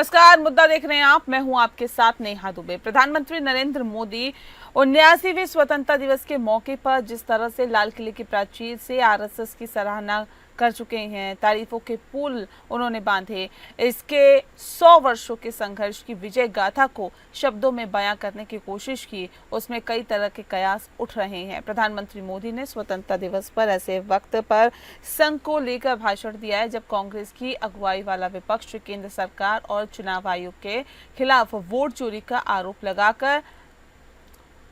नमस्कार, मुद्दा देख रहे हैं आप। मैं हूं आपके साथ नेहा दुबे। प्रधानमंत्री नरेंद्र मोदी 79वें स्वतंत्रता दिवस के मौके पर जिस तरह से लाल किले की प्राचीर से आरएसएस की सराहना कर चुके हैं, तारीफों के पुल उन्होंने बांधे, इसके 100 वर्षों के संघर्ष की विजय गाथा को शब्दों में बयां करने की कोशिश की, उसमें कई तरह के कयास उठ रहे हैं। प्रधानमंत्री मोदी ने स्वतंत्रता दिवस पर ऐसे वक्त पर संघ को लेकर भाषण दिया है जब कांग्रेस की अगुवाई वाला विपक्ष केंद्र सरकार और चुनाव आयोग के खिलाफ वोट चोरी का आरोप लगाकर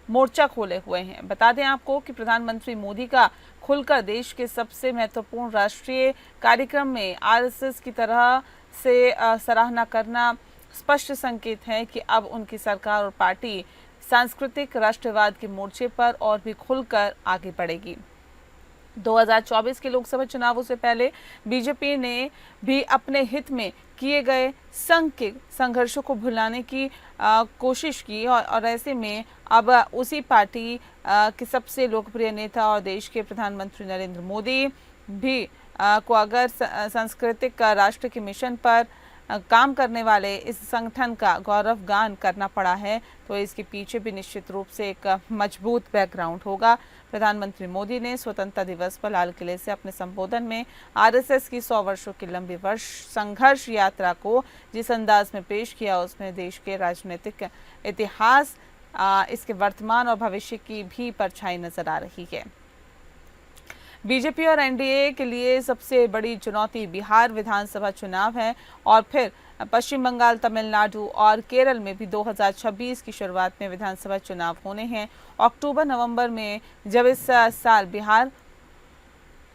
मोर्चा खोले हुए हैं। बता दें आपको कि प्रधानमंत्री मोदी का खुलकर देश के सबसे महत्वपूर्ण राष्ट्रीय कार्यक्रम में आरएसएस की तरह से सराहना करना स्पष्ट संकेत है कि अब उनकी सरकार और पार्टी सांस्कृतिक राष्ट्रवाद के मोर्चे पर और भी खुलकर आगे बढ़ेगी। 2024 के लोकसभा चुनावों से पहले बीजेपी ने भी अपने हित में किए गए संघ के संघर्षों को भुलाने की कोशिश की और ऐसे में अब उसी पार्टी के सबसे लोकप्रिय नेता और देश के प्रधानमंत्री नरेंद्र मोदी भी को अगर सांस्कृतिक राष्ट्र के मिशन पर काम करने वाले इस संगठन का गौरव गान करना पड़ा है, तो इसके पीछे भी निश्चित रूप से एक मजबूत बैकग्राउंड होगा। प्रधानमंत्री मोदी ने स्वतंत्रता दिवस पर लाल किले से अपने संबोधन में आरएसएस की 100 वर्षों की लंबी संघर्ष यात्रा को जिस अंदाज में पेश किया, उसमें देश के राजनीतिक इतिहास, इसके वर्तमान और भविष्य की भी परछाई नजर आ रही है। बीजेपी और एनडीए के लिए सबसे बड़ी चुनौती बिहार विधानसभा चुनाव है और फिर पश्चिम बंगाल, तमिलनाडु और केरल में भी 2026 की शुरुआत में विधानसभा चुनाव होने हैं। अक्टूबर-नवंबर में जब इस साल बिहार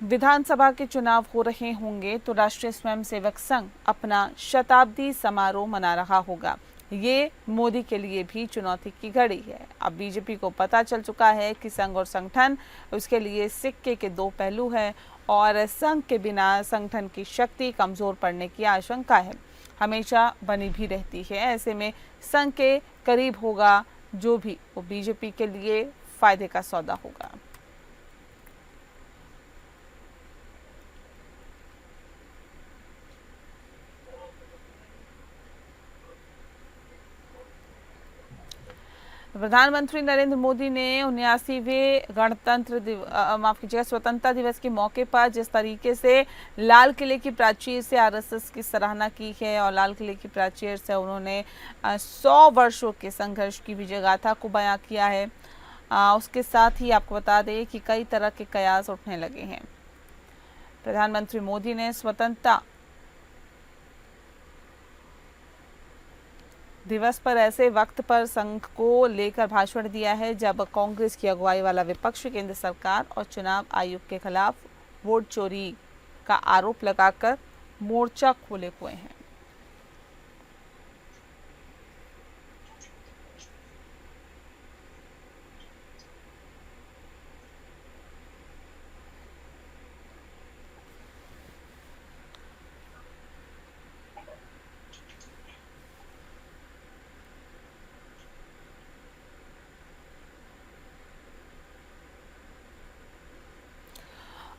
विधानसभा के चुनाव हो रहे होंगे तो राष्ट्रीय स्वयंसेवक संघ अपना शताब्दी समारोह मना रहा होगा। ये मोदी के लिए भी चुनौती की घड़ी है। अब बीजेपी को पता चल चुका है कि संघ और संगठन उसके लिए सिक्के के दो पहलू हैं और संघ के बिना संगठन की शक्ति कमजोर पड़ने की आशंका है, हमेशा बनी भी रहती है। ऐसे में संघ के करीब होगा जो भी, वो बीजेपी के लिए फायदे का सौदा होगा। प्रधानमंत्री नरेंद्र मोदी ने 79वें स्वतंत्रता दिवस के मौके पर जिस तरीके से लाल किले की प्राचीर से आरएसएस की सराहना की है और लाल किले की प्राचीर से उन्होंने 100 वर्षों के संघर्ष की विजय गाथा को बयां किया है, उसके साथ ही आपको बता दें कि कई तरह के कयास उठने लगे हैं। प्रधानमंत्री मोदी ने स्वतंत्रता दिवस पर ऐसे वक्त पर संघ को लेकर भाषण दिया है जब कांग्रेस की अगुवाई वाला विपक्ष केंद्र सरकार और चुनाव आयोग के खिलाफ वोट चोरी का आरोप लगाकर मोर्चा खोले हुए हैं।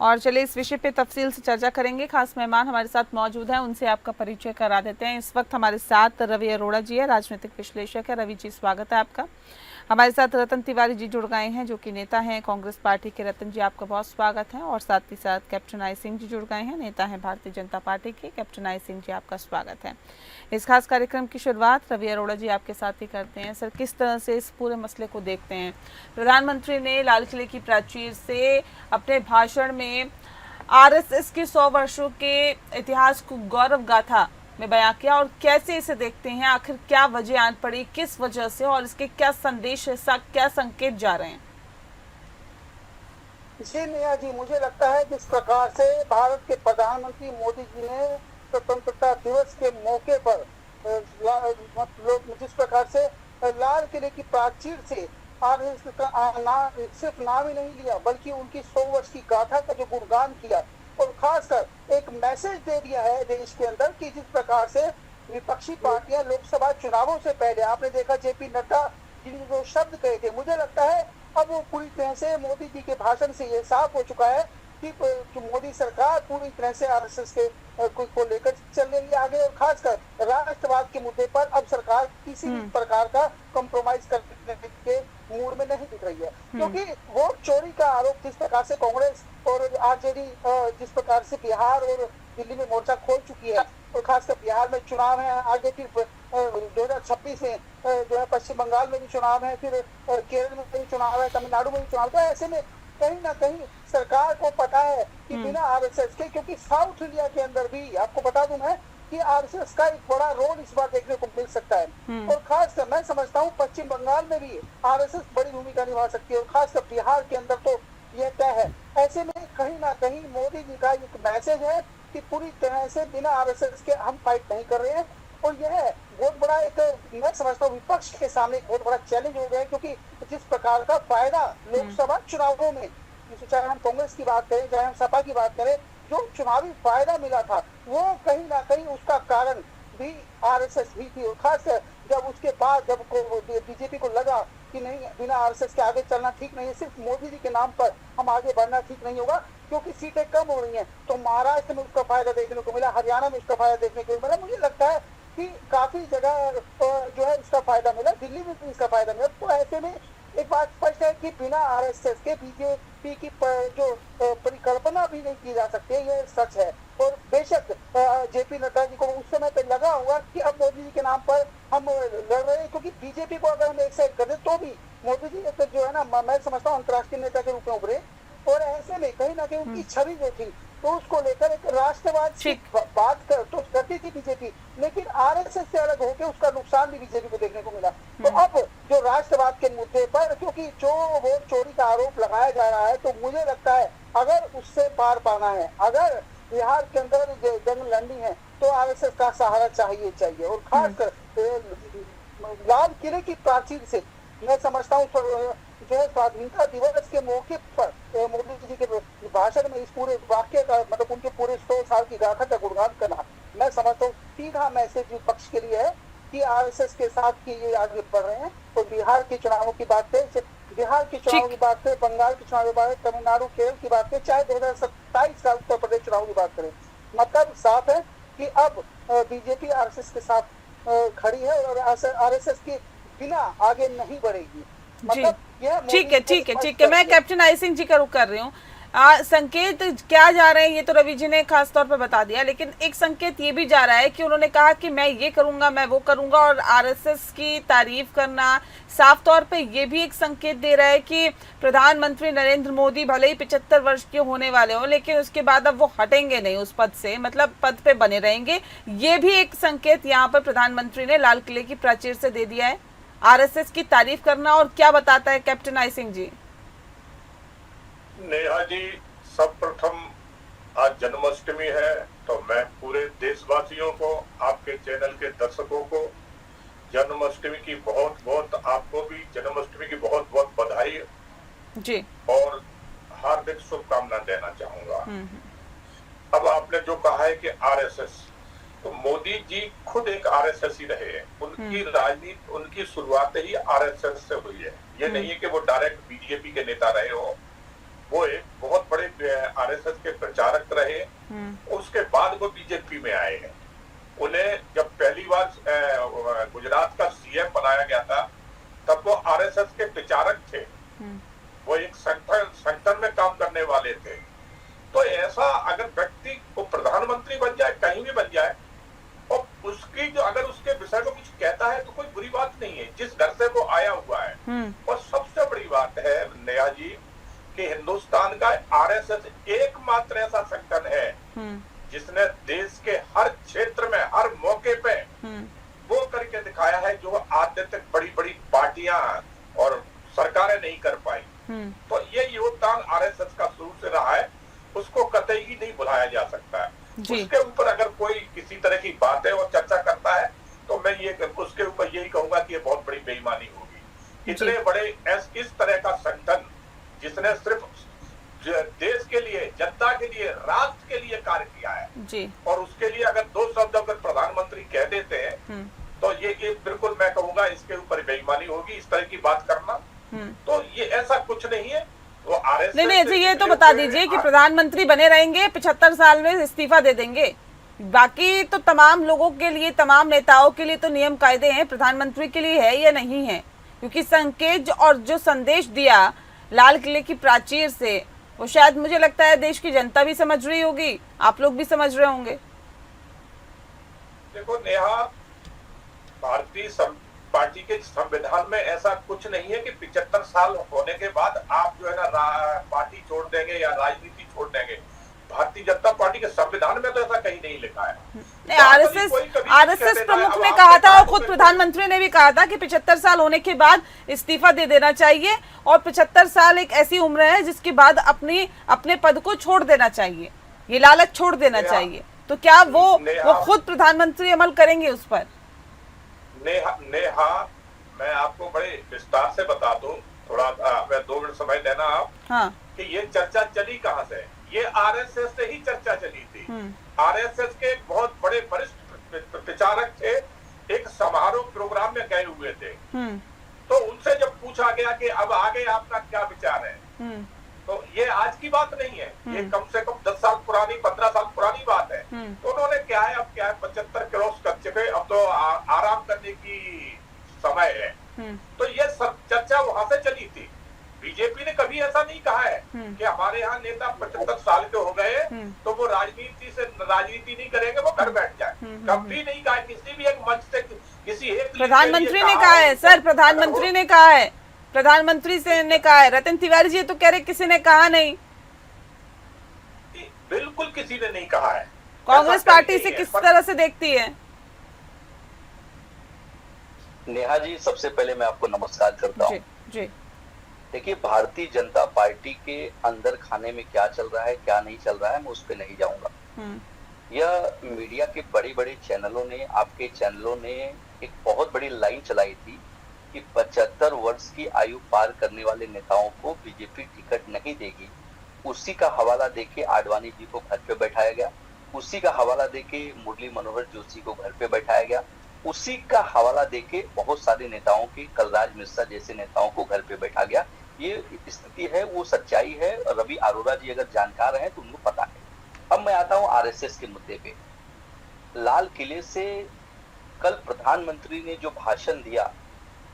और चलिए इस विषय पे तफसील से चर्चा करेंगे। खास मेहमान हमारे साथ मौजूद हैं, उनसे आपका परिचय करा देते हैं। इस वक्त हमारे साथ रवि अरोड़ा जी है, राजनीतिक विश्लेषक है। रवि जी, स्वागत है आपका। हमारे साथ रतन तिवारी जी जुड़ गए हैं जो कि नेता हैं कांग्रेस पार्टी के। रतन जी, आपका बहुत स्वागत है। और साथ ही साथ कैप्टन आई सिंह जी जुड़ गए हैं, नेता हैं भारतीय जनता पार्टी के। कैप्टन आई सिंह जी, आपका स्वागत है। इस खास कार्यक्रम की शुरुआत रवि अरोड़ा जी आपके साथ ही करते हैं। सर, किस तरह से इस पूरे मसले को देखते हैं? प्रधानमंत्री ने लाल किले की प्राचीर से अपने भाषण में आरएसएस के 100 वर्षों के इतिहास को गौरव गाथा में बयां किया, और कैसे इसे देखते हैं? आखिर क्या वजह आन पड़ी, किस वजह से, और इसके क्या संदेश है, क्या संकेत जा रहे हैं? जी नेहा जी, मुझे लगता है जिस प्रकार से भारत के प्रधानमंत्री मोदी जी ने स्वतंत्रता दिवस के मौके पर जिस प्रकार से लाल किले की प्राचीर से आरएसएस का सिर्फ नाम ही नहीं लिया बल्कि उनकी 100 वर्ष की गाथा का जो गुणगान किया और खासकर एक मैसेज दे दिया है देश के अंदर कि जिस प्रकार से विपक्षी पार्टियां लोकसभा चुनावों से पहले, आपने देखा जेपी नड्डा जिन्होंने जो शब्द कहे थे, मुझे लगता है अब वो पूरी तरह से मोदी जी के भाषण से ये साफ हो चुका है कि जो मोदी सरकार पूरी तरह से आरएसएस के को लेकर चल रही है आगे, और खासकर राष्ट्रवाद के मुद्दे पर अब सरकार किसी भी प्रकार का कॉम्प्रोमाइज करने के मूड में नहीं दिख रही है। क्योंकि वोट चोरी का आरोप जिस प्रकार से कांग्रेस और आरजेडी जिस प्रकार से बिहार और दिल्ली में मोर्चा खोल चुकी है, और खासकर बिहार में चुनाव है, आगे फिर 2026 में जो है पश्चिम बंगाल में भी चुनाव है, फिर केरल में भी चुनाव है, तमिलनाडु में भी चुनाव। तो ऐसे में कहीं ना कहीं सरकार को पता है कि बिना आरएसएस के, क्योंकि साउथ इंडिया के अंदर भी आपको बता दूं मैं कि आरएसएस का एक बड़ा रोल इस बार देखने को मिल सकता है, और खासकर मैं समझता हूँ पश्चिम बंगाल में भी आरएसएस बड़ी भूमिका निभा सकती है, और खासकर बिहार के अंदर तो यह तय है। ऐसे में कहीं ना कहीं मोदी जी का एक मैसेज है कि पूरी तरह से बिना आरएसएस के हम फाइट नहीं कर रहे हैं, और यह बहुत बड़ा एक मैं समझता हूँ विपक्ष के सामने एक बहुत बड़ा चैलेंज हो गया है। क्योंकि जिस प्रकार का फायदा लोकसभा चुनावों में, चाहे हम कांग्रेस की बात करें चाहे हम सपा की बात करें, जो चुनावी फायदा मिला था वो कहीं ना कहीं उसका कारण भी आरएसएस ही थी। और खासकर जब उसके बाद जब बीजेपी को लगा कि नहीं, बिना आरएसएस के आगे चलना ठीक नहीं है, सिर्फ मोदी जी के नाम पर हम आगे बढ़ना ठीक नहीं होगा क्योंकि सीटें कम हो रही हैं, तो महाराष्ट्र में उसका फायदा देखने को मिला, हरियाणा में उसका फायदा देखने को मिला। मुझे लगता है कि काफी जगह जो है इसका फायदा मिला, दिल्ली में भी इसका फायदा मिला। तो ऐसे में एक बात स्पष्ट है कि बिना आरएसएस के बीजेपी की जो परिकल्पना भी नहीं की जा सकती, ये सच है। और बेशक जेपी नड्डा जी को उस समय पे लगा होगा कि अब मोदी जी के नाम पर हम लड़ रहे हैं, क्योंकि बीजेपी को अगर हम एक साइड कर दें तो भी मोदी जी तो जो है ना, मैं समझता हूँ अंतर्राष्ट्रीय नेता के रूप में उभरे, और ऐसे में कहीं ना कहीं उनकी छवि जो थी तो उसको लेकर एक राष्ट्रवाद की बात तो करती थी बीजेपी, लेकिन आरएसएस से अलग होकर उसका नुकसान भी बीजेपी को देखने को मिला। तो अब जो राष्ट्रवाद के मुद्दे पर, क्योंकि जो वोट चोरी का आरोप लगाया जा रहा है, तो मुझे लगता है अगर उससे पार पाना है, अगर बिहार के अंदर जंग लड़नी है, तो आरएसएस का सहारा चाहिए। और खासकर लाल किले की प्राचीर से मैं समझता हूँ जो है स्वाधीनता दिवस के मौके पर मोदी जी के भाषण में इस पूरे वाक्य का मतलब उनके पूरे 100 साल की गाथा का गुणगान करना, मैं समझता हूँ सीधा मैसेज विपक्ष के लिए है कि आरएसएस के साथ ही ये आगे बढ़ रहे हैं। और बिहार के चुनावों की बात करें, बिहार के चुनाव की बात करें, बंगाल के चुनाव की बात करें, तमिलनाडु केरल की बात करें, चाहे 2027 का उत्तर प्रदेश चुनाव की बात करें, मतलब साफ है कि अब बीजेपी आरएसएस के साथ खड़ी है और आरएसएस के बिना आगे नहीं बढ़ेगी। मतलब ठीक है, मैं कैप्टन आई सिंह जी का रुख कर रही हूँ। संकेत क्या जा रहे हैं ये तो रवि जी ने खास तौर पे बता दिया, लेकिन एक संकेत ये भी जा रहा है कि उन्होंने कहा कि मैं ये करूंगा, मैं वो करूंगा, और आरएसएस की तारीफ करना साफ तौर पे ये भी एक संकेत दे रहा है कि प्रधानमंत्री नरेंद्र मोदी भले ही 75 वर्ष के होने वाले हो, लेकिन उसके बाद अब वो हटेंगे नहीं उस पद से, मतलब पद पे बने रहेंगे। ये भी एक संकेत यहाँ पर प्रधानमंत्री ने लाल किले की प्राचीर से दे दिया है, आरएसएस की तारीफ करना। और क्या बताता है कैप्टन आई सिंह जी? नेहा जी, सब प्रथम आज जन्माष्टमी है, तो मैं पूरे देशवासियों को, आपके चैनल के दर्शकों को जन्माष्टमी की बहुत बहुत, आपको भी जन्माष्टमी की बहुत बहुत बधाई जी और हार्दिक शुभकामना देना चाहूंगा। अब आपने जो कहा है कि आरएसएस, तो मोदी जी खुद एक आरएसएस ही रहे हैं, उनकी राजनीति, उनकी शुरुआत ही आरएसएस से हुई है। ये नहीं है कि वो डायरेक्ट बीजेपी के नेता रहे हो, वो एक बहुत बड़े आरएसएस के प्रचारक रहे, उसके बाद वो बीजेपी में आए हैं। उन्हें जब पहली बार गुजरात का सीएम बनाया गया था, तब वो आरएसएस के प्रचारक थे, वो एक संगठन में काम करने वाले थे। तो ऐसा अगर व्यक्ति को प्रधानमंत्री बन जाए, कहीं भी बन जाए, और उसकी जो अगर उसके विषय में कुछ कहता है तो कोई बुरी बात नहीं है, जिस घर से वो आया हुआ है। और सबसे बड़ी बात है नेहा जी कि हिंदुस्तान का आरएसएस एकमात्र ऐसा संगठन है जिसने देश के हर क्षेत्र में, हर मौके पे वो करके दिखाया है जो आज तक बड़ी बड़ी पार्टियां और सरकारें नहीं कर पाई। तो ये योगदान आरएसएस का शुरू से रहा है, उसको कतई ही नहीं भुलाया जा सकता है। उसके ऊपर अगर कोई किसी तरह की बातें और चर्चा करता है तो मैं ये उसके ऊपर यही कहूंगा कि ये बहुत बड़ी बेईमानी होगी। इतने बड़े इस तरह का संगठन जिसने सिर्फ देश के लिए, जनता के लिए, राष्ट्र के लिए कार्य किया है जी। और उसके लिए अगर दो शब्द अगर प्रधानमंत्री कह देते हैं तो ये बिल्कुल मैं कहूंगा इसके ऊपर बेईमानी होगी, इस तरह की बात करना। तो ये ऐसा कुछ नहीं है, वो आरएसएस नहीं नहीं जी, ये तो बता दीजिए कि प्रधानमंत्री बने रहेंगे, 75 साल में इस्तीफा दे देंगे। बाकी तो तमाम लोगों के लिए, तमाम नेताओं के लिए तो नियम कायदे हैं, प्रधानमंत्री के लिए है या नहीं है? क्योंकि संकेत और जो संदेश दिया लाल किले की प्राचीर से, वो शायद मुझे लगता है देश की जनता भी समझ रही होगी, आप लोग भी समझ रहे होंगे। देखो नेहा, भारतीय पार्टी के संविधान में ऐसा कुछ नहीं है कि 75 साल होने के बाद आप जो है ना पार्टी छोड़ देंगे या राजनीति छोड़ देंगे। भारतीय जनता पार्टी के संविधान में तो ऐसा कहीं नहीं लिखा है। नहीं, आरएसएस प्रमुख ने कहा था और खुद प्रधानमंत्री ने भी कहा था कि 75 साल होने के बाद इस्तीफा दे देना चाहिए, और 75 साल एक ऐसी उम्र है जिसके बाद अपने पद को छोड़ देना चाहिए, ये लालच छोड़ देना चाहिए। तो क्या वो खुद प्रधानमंत्री अमल करेंगे उस पर? नेहा, मैं आपको बड़े विस्तार से बता दूं, थोड़ा 2 मिनट समय देना आप। हाँ। कि ये चर्चा चली कहां से? ये आरएसएस से ही चर्चा चली थी। आरएसएस के एक बहुत बड़े वरिष्ठ प्रचारक थे, एक समारोह प्रोग्राम में गए हुए थे। तो उनसे जब पूछा गया कि अब आगे आपका क्या विचार है, तो ये आज की बात नहीं है, ये कम से कम 10 साल पुरानी, 15 साल पुरानी बात है। तो उन्होंने क्या है, अब क्या है, 75 क्रॉस कर चुके, अब तो आराम करने की समय है। तो ये सब चर्चा वहां से चली थी। बीजेपी ने कभी ऐसा नहीं कहा है कि हमारे यहाँ नेता 75 साल के हो गए तो वो राजनीति नहीं करेंगे, वो घर बैठ जाए। कभी नहीं कहा, किसी भी एक मंच से किसी एक प्रधानमंत्री ने कहा है सर, प्रधानमंत्री ने कहा है, प्रधानमंत्री से ने कहा है। रतन तिवारी जी तो कह रहे किसी ने कहा नहीं। बिल्कुल किसी ने नहीं कहा है। कांग्रेस पार्टी से किस तरह से देखती है? नेहा जी, सबसे पहले मैं आपको नमस्कार करता हूँ। जी। देखिए, भारतीय जनता पार्टी के अंदर खाने में क्या चल रहा है, क्या नहीं चल रहा है, मैं उस पर नहीं जाऊंगा। यह मीडिया के बड़े बड़े चैनलों ने, आपके चैनलों ने एक बहुत बड़ी लाइन चलाई थी कि 75 वर्ष की आयु पार करने वाले नेताओं को बीजेपी टिकट नहीं देगी। उसी का हवाला देके आडवाणी जी को घर पे बैठाया गया, उसी का हवाला देके मुरली मनोहर जोशी को घर पे बैठाया गया, उसी का हवाला देके बहुत सारे नेताओं के, कलराज मिश्रा जैसे नेताओं को घर पे बैठा गया। ये स्थिति है, वो सच्चाई है। रवि अरोड़ा जी अगर जानकार हैं तो उनको पता है। अब मैं आता हूँ आरएसएस के मुद्दे पे। लाल किले से कल प्रधानमंत्री ने जो भाषण दिया,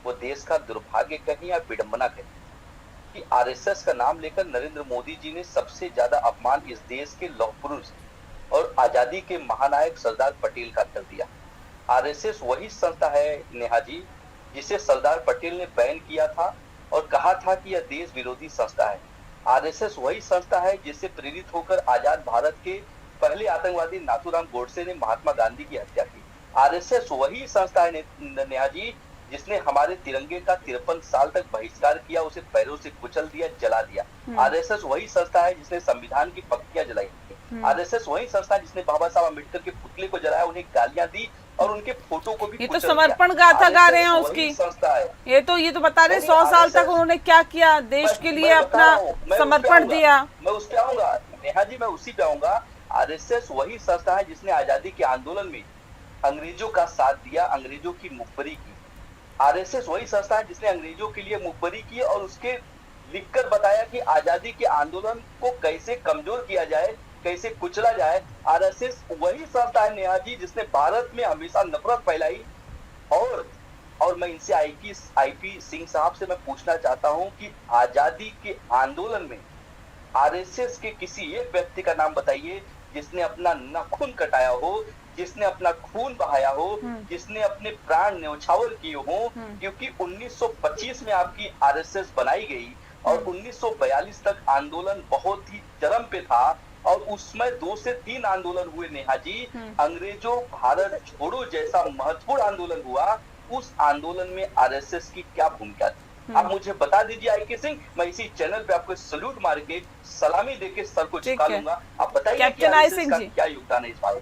वो देश का दुर्भाग्य कहीं या विडंबना कहीं कि आरएसएस का नाम लेकर नरेंद्र मोदी जी ने सबसे ज्यादा अपमान इस देश के लौह पुरुष और आजादी के महानायक सरदार पटेल का कर दिया। आरएसएस वही संस्था है नेहा जी, जिसे सरदार पटेल ने बैन किया था और कहा था कि यह देश विरोधी संस्था है। आरएसएस वही संस्था है जिससे प्रेरित होकर आजाद भारत के पहले आतंकवादी नाथूराम गोडसे ने महात्मा गांधी की हत्या की। आरएसएस वही संस्था है नेहा जी, जिसने हमारे तिरंगे का 53 साल तक बहिष्कार किया, उसे पैरों से कुचल दिया, जला दिया। आरएसएस वही संस्था है जिसने संविधान की पक्तियां जलाई। आरएसएस वही संस्था है जिसने बाबा साहब अम्बेडकर के पुतले को जलाया, उन्हें गालियां दी और उनके फोटो को भी। ये तो समर्पण गाथा गा रहे हैं उसकी संस्था है। ये तो बता रहे 100 साल तक उन्होंने क्या किया, देश के लिए अपना समर्पण दिया। मैं उस पे आऊंगा नेहा जी, मैं उसी पे आऊंगा। आरएसएस वही संस्था है जिसने आजादी के आंदोलन में अंग्रेजों का साथ दिया, अंग्रेजों की मुखबरी की। आरएसएस वही संस्था है जिसने अंग्रेजों के लिए मुखबरी की और उसके लिखकर बताया कि आजादी के आंदोलन को कैसे कमजोर किया जाए, कैसे कुचला जाए। आरएसएस वही संस्था है नेहा जी जिसने भारत में हमेशा नफरत फैलाई। और मैं इनसे आईपी सिंह साहब से मैं पूछना चाहता हूं कि आजादी के आंदोलन में आरएसएस के किसी एक व्यक्ति का नाम बताइए जिसने अपना नाखून कटाया हो, जिसने अपना खून बहाया हो, जिसने अपने प्राण न्यौछावर किए हो। क्योंकि 1925 में आपकी आरएसएस बनाई गई और 1942 तक आंदोलन बहुत ही चरम पे था और उसमें 2 से 3 आंदोलन हुए नेहा जी। अंग्रेजों भारत छोड़ो जैसा महत्वपूर्ण आंदोलन हुआ, उस आंदोलन में आरएसएस की क्या भूमिका थी? आप मुझे बता दीजिए आईके सिंह, मैं इसी चैनल पे आपको सल्यूट मार के सलामी देके सर को झुका लूंगा। आप बताइए कैप्टन आई सिंह जी क्या योगदान है इस बात?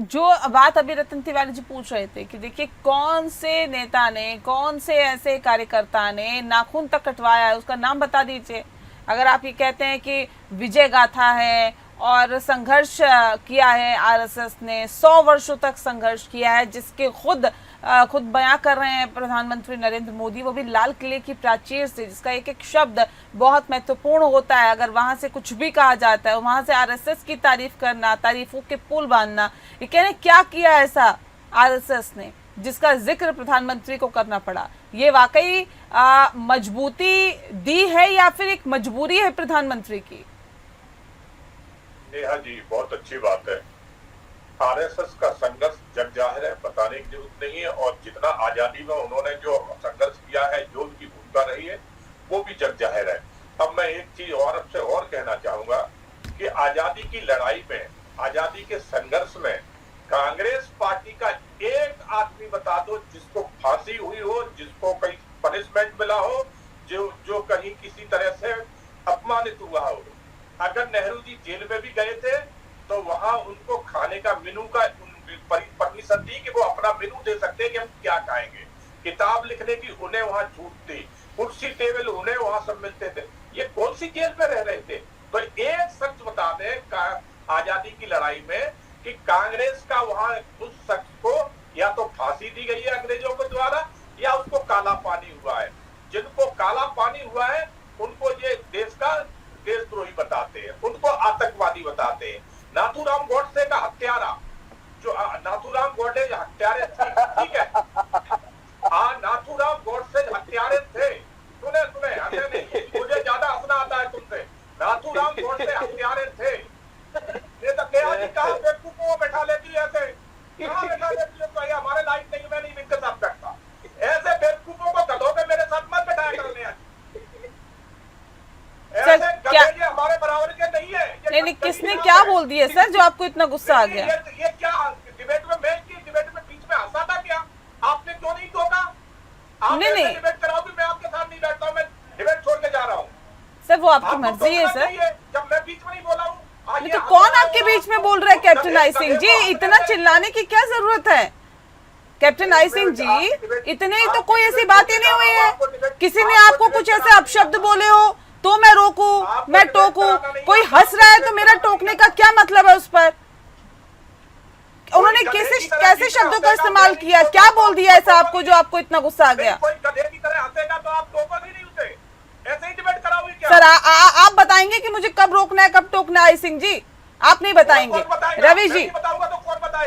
जो बात अभी रतन तिवारी जी पूछ रहे थे कि देखिए कौन से नेता ने, कौन से ऐसे कार्यकर्ता ने नाखून तक कटवाया है, उसका नाम बता दीजिए। अगर आप ये कहते हैं कि विजय गाथा है और संघर्ष किया है, आरएसएस ने 100 वर्षों तक संघर्ष किया है, जिसके खुद खुद बयां कर रहे हैं प्रधानमंत्री नरेंद्र मोदी, वो भी लाल किले की प्राचीर से, जिसका एक एक शब्द बहुत महत्वपूर्ण होता है। अगर वहां से कुछ भी कहा जाता है, वहां से आरएसएस की तारीफ करना, तारीफों के पुल बांधना, ये कहने क्या किया ऐसा आरएसएस ने जिसका जिक्र प्रधानमंत्री को करना पड़ा। ये वाकई मजबूती दी है या फिर एक मजबूरी है प्रधानमंत्री की? नेहा जी, बहुत अच्छी बात है। आरएसएस का संघर्ष जग जाहिर है, बताने की जरूरत नहीं है। और जितना आजादी में उन्होंने जो संघर्ष किया है, जो उनकी भूमिका रही है, वो भी जग जाहिर है। अब मैं एक चीज और आपसे और कहना चाहूंगा कि आजादी की लड़ाई में, आजादी के संघर्ष में कांग्रेस पार्टी का एक आदमी बता दो जिसको फांसी हुई हो, जिसको कहीं पनिशमेंट मिला हो, जो कहीं किसी तरह से अपमानित हुआ हो। अगर नेहरू जी जेल में भी गए थे तो वहां उनको खाने का मेनू का परमिशन दी कि वो अपना मेनू दे सकते हैं कि हम क्या खाएंगे। किताब लिखने की उन्हें वहां छूट थी, कुर्सी टेबल उन्हें वहां सब मिलते थे। ये कौन सी जेल में रह रहे थे? तो एक सच बता दें आजादी की लड़ाई में कि कांग्रेस का वहां उस शख्स को या तो फांसी दी गई है अंग्रेजों के द्वारा, या उसको काला पानी हुआ है। जिनको काला पानी हुआ है उनको ये देश का देशद्रोही बताते हैं, उनको आतंकवादी बताते हैं। नाथूराम गोडसे का हत्यारा, जो नाथूराम गोडसे हत्यारे थे, ठीक है, नाथूराम गोडसे हत्यारे थे। सुने हंसे नहीं, मुझे ज्यादा हंसना आता है तुमसे। नाथूराम गोडसे हत्यारे थे। ये तो क्या जी, कहाँ बेवकूफों को बैठा लेती है ऐसे, कहाँ बैठा लेती है? तो ये हमारे लाइक नहीं, मैं नहीं इनके साथ बैठता। ऐसे बेवकूफों को गधों पे मेरे साथ मत बैठाया करने। ऐसे गधे हमारे बराबर के नहीं है। नहीं, किसने क्या बोल दिया सर जो आपको इतना गुस्सा आ गया? ये क्या डिबेट में, मैं की डिबेट में बीच में हंसा था क्या? आपने क्यों नहीं टोका? आप नहीं डिबेट कराओगे, मैं आपके साथ नहीं बैठता हूँ, मैं डिबेट छोड़ के जा रहा हूँ। सर वो आपकी मर्जी है सर। जब मैं बीच में नहीं बोला हूँ। तो कौन आपके बीच में बोल रहा है? कैप्टन आई सिंह जी, इतना चिल्लाने की क्या जरूरत है? कैप्टन आई सिंह जी, इतने तो कोई ऐसी बात ही नहीं हुई है। किसी ने आपको कुछ ऐसे अपशब्द बोले हो तो मैं रोकूं, मैं टोकूं? कोई हंस रहा है तो मेरा टोकने का क्या मतलब है उस पर? उन्होंने कैसे शब्दों का इस्तेमाल किया, क्या बोल दिया ऐसा आपको जो आपको इतना गुस्सा आ गया? कोई गधे की तरह हंसेगा तो आप टोकोगे नहीं उसे, ऐसे ही डिबेट कराओगे क्या? सर आप बताएंगे कि मुझे कब रोकना है, कब टोकना है? आई सिंह जी आप नहीं बताएंगे, रवि जी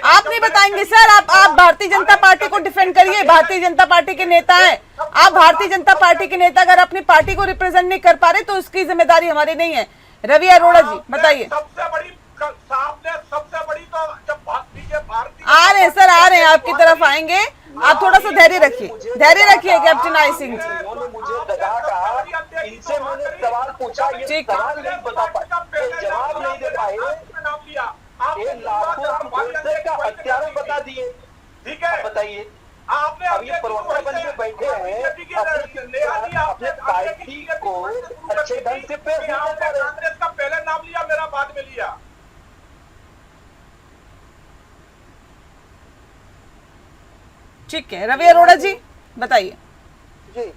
आप नहीं बताएंगे। सर आप भारतीय जनता पार्टी को डिफेंड करिए, भारतीय जनता पार्टी के नेता हैं आप। भारतीय जनता पार्टी के नेता अगर अपनी पार्टी को रिप्रेजेंट नहीं कर पा रहे तो उसकी जिम्मेदारी हमारी नहीं है। रवि अरोड़ा जी बताइए। सबसे बड़ी तो जब आ रहे हैं सर, आ रहे हैं, आपकी तरफ आएंगे। आप थोड़ा सा धैर्य रखिए, धैर्य रखिए कैप्टन आई सिंह जी। इनसे मैंने सवाल पूछा, ये सवाल नहीं बता पाए, जवाब नहीं दे पाए। ये नाथूराम गोडसे का हत्यारा बता दिए, ठीक है? बताइए, आपने अब ये प्रवक्ता बन के बैठे हैं, अपने पार्टी को अच्छे ढंग से पेश नहीं कर पा रहे। कांग्रेस का पहले नाम लिया, मेरा बाद में लिया। ठीक है, रवि अरोड़ा जी बताइए। जी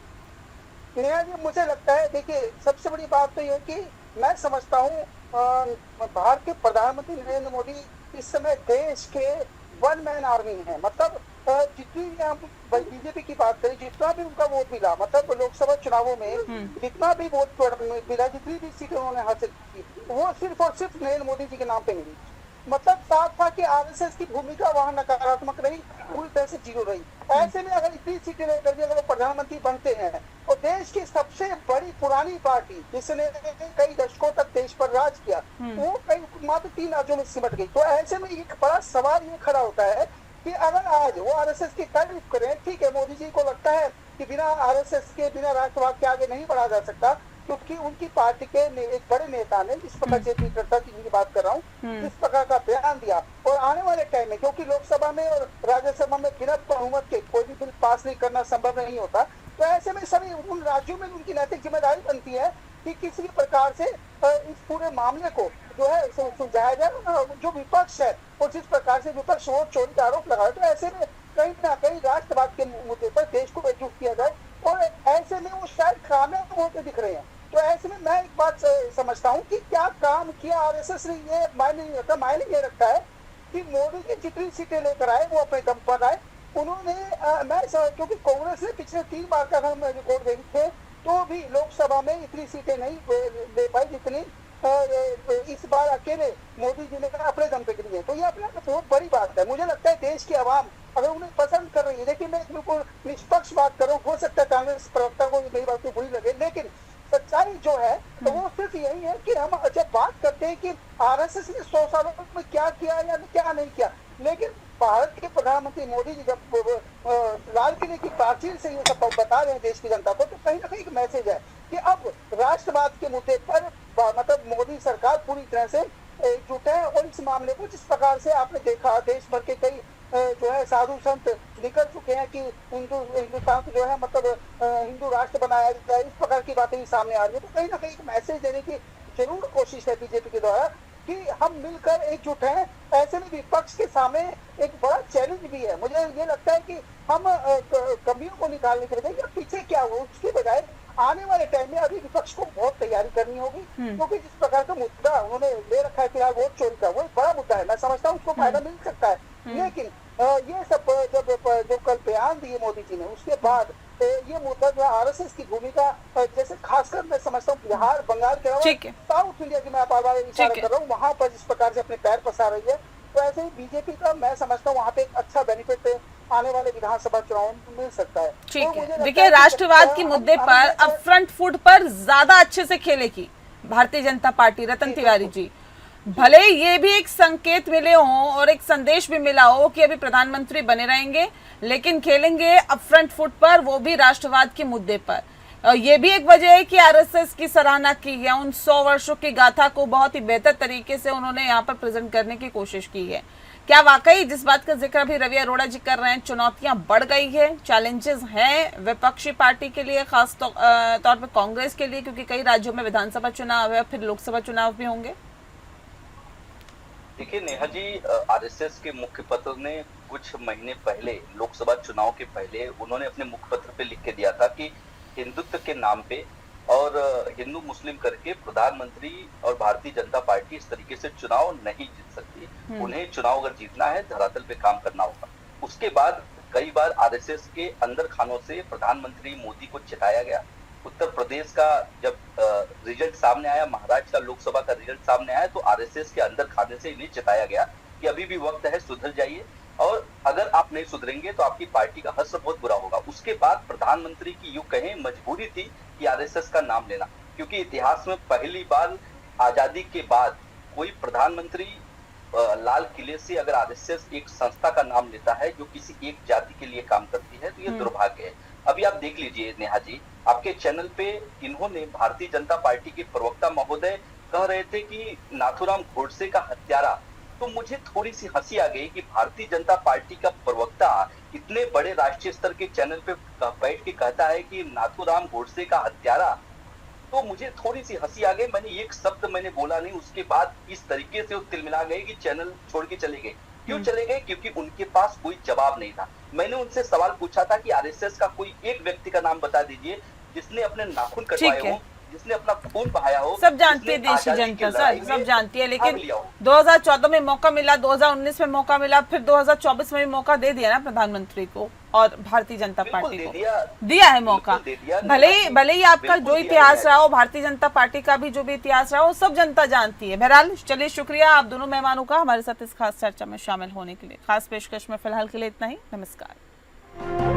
नेहा जी, मुझे लगता है, देखिए सबसे बड़ी बात तो ये कि मैं समझता हूँ भारत के प्रधानमंत्री नरेंद्र मोदी इस समय देश के वन मैन आर्मी है। मतलब जितनी भी हम बीजेपी की बात करें, जितना भी उनका वोट मिला, मतलब लोकसभा चुनावों में जितना भी वोट मिला, जितनी भी सीटें उन्होंने हासिल की, वो सिर्फ और सिर्फ नरेंद्र मोदी जी के नाम पे मिली। मतलब साफ था कि आरएसएस की भूमिका वहां नकारात्मक रही, पूरी तरह से जीरो रही। ऐसे में अगर इतनी सीटें लेकर अगर वो प्रधानमंत्री बनते हैं और देश की सबसे बड़ी पुरानी पार्टी जिसने कई दशकों तक देश पर राज किया, वो कई मात्र 3 राज्यों में सिमट गई। तो ऐसे में एक बड़ा सवाल ये खड़ा होता है कि अगर आज वो आरएसएस की तारीफ करें, ठीक है, मोदी जी को लगता है कि बिना आरएसएस के, बिना राष्ट्रवाद के आगे नहीं बढ़ा जा सकता, क्योंकि उनकी पार्टी के एक बड़े नेता ने, जिस प्रकार जेपी नड्डा की बात कर रहा हूँ, जिस प्रकार का बयान दिया, और आने वाले टाइम में, क्योंकि लोकसभा में और राज्यसभा में बिना बहुमत के कोई भी बिल पास नहीं करना संभव नहीं होता, तो ऐसे में सभी उन राज्यों में उनकी नैतिक जिम्मेदारी बनती है कि किसी भी प्रकार से इस पूरे मामले को जो है सुलझाया जाए। जो विपक्ष है और जिस प्रकार से विपक्ष वोट चोरी का आरोप लगाए, तो ऐसे में कहीं ना कहीं राष्ट्रवाद के मुद्दे पर देश को एकजुट किया जाए, और ऐसे में वो शायद कामयाब होते दिख रहे हैं। तो ऐसे में मैं एक बात समझता हूँ कि क्या काम किया आरएसएस ने, ये मायने नहीं रखता है कि मोदी जी जितनी सीटें लेकर आए वो अपने दम पर आए, उन्होंने क्योंकि कांग्रेस ने पिछले 3 बार का हम रिकॉर्ड देखे तो भी लोकसभा में इतनी सीटें नहीं दे पाई जितनी इस बार अकेले मोदी जी ने अपने दम पे करी है। तो ये अपने बहुत बड़ी बात है। मुझे लगता है देश की आवाम अगर उन्हें पसंद कर रही है, देखिए मैं बिल्कुल निष्पक्ष बात कर रहा हूँ, हो सकता है कांग्रेस प्रवक्ता को मेरी बात बुरी लगे, लेकिन सच्चाई जो है तो वो सिर्फ यही है कि हम जब बात करते हैं कि आरएसएस ने 100 सालों में क्या किया या क्या नहीं किया, लेकिन भारत के प्रधानमंत्री मोदी जी जब लाल किले की प्राचीर से ये सब बता रहे हैं देश की जनता को, तो कहीं ना कहीं एक मैसेज है कि अब राष्ट्रवाद के मुद्दे पर मतलब मोदी सरकार पूरी तरह से एकजुट है। और इस मामले को जिस प्रकार से आपने देखा देश भर के कई जो है साधु संत निकल चुके हैं कि हिंदुस्तान को जो है मतलब हिंदू राष्ट्र बनाया जाए, इस प्रकार की बातें भी सामने आ रही है। तो कहीं ना कहीं एक मैसेज देने की जरूर कोशिश है बीजेपी के द्वारा कि हम मिलकर एकजुट हैं। ऐसे में विपक्ष के सामने एक बड़ा चैलेंज भी है। मुझे ये लगता है कि हम कमियों को निकालने के बजाय या पीछे क्या हो उसके बजाय आने वाले टाइम में अभी विपक्ष को बहुत तैयारी करनी होगी, क्योंकि जिस प्रकार का मुद्दा उन्होंने ले रखा है फिलहाल वोट चोरी का, वो एक बड़ा मुद्दा है। मैं समझता हूँ उसको फायदा मिल सकता है, लेकिन ये सब जो कल बयान दिए मोदी जी ने उसके बाद ये मुद्दा जो आरएसएस की भूमिका जैसे खासकर मैं समझता हूँ बिहार बंगाल के अलावा साउथ इंडिया की मैं बार बार इशारा कर रहा हूँ, वहां पर जिस प्रकार से अपने पैर पसार रही है, तो ऐसे ही बीजेपी का मैं समझता हूँ वहाँ पे एक अच्छा बेनिफिट आने वाले विधानसभा चुनाव में मिल सकता है। ठीक है, देखिए राष्ट्रवाद के मुद्दे पर अब फ्रंट फुट पर ज्यादा अच्छे से खेलेगी भारतीय जनता पार्टी। रतन तिवारी जी, भले ये भी एक संकेत मिले हों और एक संदेश भी मिला हो कि अभी प्रधानमंत्री बने रहेंगे, लेकिन खेलेंगे अब फ्रंट फुट पर, वो भी राष्ट्रवाद के मुद्दे पर। ये भी एक वजह है कि आरएसएस की सराहना की है, उन 100 वर्षों की गाथा को बहुत ही बेहतर तरीके से उन्होंने यहाँ पर प्रेजेंट करने की कोशिश की है। क्या वाकई जिस बात का जिक्र अभी रवि अरोड़ा जी कर रहे हैं, चुनौतियां बढ़ गई है, चैलेंजेस हैं विपक्षी पार्टी के लिए, खास तौर पर कांग्रेस के लिए, क्योंकि कई राज्यों में विधानसभा चुनाव है, फिर लोकसभा चुनाव भी होंगे? देखिए नेहा जी, आरएसएस के मुखपत्र ने कुछ महीने पहले लोकसभा चुनाव के पहले उन्होंने अपने मुखपत्र पे लिख के दिया था कि हिंदुत्व के नाम पे और हिंदू मुस्लिम करके प्रधानमंत्री और भारतीय जनता पार्टी इस तरीके से चुनाव नहीं जीत सकती। उन्हें चुनाव अगर जीतना है धरातल पे काम करना होगा। उसके बाद कई बार आरएसएस के अंदर खानों से प्रधानमंत्री मोदी को चिताया गया। उत्तर प्रदेश का जब रिजल्ट सामने आया, महाराष्ट्र का लोकसभा का रिजल्ट सामने आया, तो आरएसएस के अंदर खाने से इन्हें चिताया गया कि अभी भी वक्त है, सुधर जाइए, और अगर आप नहीं सुधरेंगे तो आपकी पार्टी का हश्र बहुत बुरा होगा। उसके बाद प्रधानमंत्री की यूं कहें मजबूरी थी कि आरएसएस का नाम लेना, क्योंकि इतिहास में पहली बार आजादी के बाद कोई प्रधानमंत्री लाल किले से अगर आरएसएस एक संस्था का नाम लेता है जो किसी एक जाति के लिए काम करती है, तो ये दुर्भाग्य है। अभी आप देख लीजिए नेहा जी, आपके चैनल पे इन्होंने भारतीय जनता पार्टी के प्रवक्ता महोदय कह रहे थे कि नाथूराम गोडसे का हत्यारा, तो मुझे थोड़ी सी हंसी आ गई कि भारतीय जनता पार्टी का प्रवक्ता इतने बड़े राष्ट्रीय स्तर के चैनल पे बैठ के कहता है कि नाथूराम गोडसे का हत्यारा, तो मुझे थोड़ी सी हंसी आ गई। मैंने एक शब्द मैंने बोला नहीं, उसके बाद इस तरीके से वो तिलमिला गए कि चैनल छोड़ के चले गए। क्यों चले गए? क्योंकि उनके पास कोई जवाब नहीं था। मैंने उनसे सवाल पूछा था कि आरएसएस का कोई एक व्यक्ति का नाम बता दीजिए जिसने अपने नाखून कटवाए हो, जिसने अपना खून बहाया हो। सब जानती है देश की जनता सर, सब जानती है, लेकिन 2014 में मौका मिला, 2019 में मौका मिला, फिर 2024 में भी मौका दे दिया ना प्रधानमंत्री को और भारतीय जनता पार्टी को दिया है मौका। भले ही आपका जो इतिहास रहा हो, भारतीय जनता पार्टी का भी जो भी इतिहास रहा हो, सब जनता जानती है। बहरहाल चलिए, शुक्रिया आप दोनों मेहमानों का हमारे साथ इस खास चर्चा में शामिल होने के लिए। खास पेशकश में फिलहाल के लिए इतना ही। नमस्कार।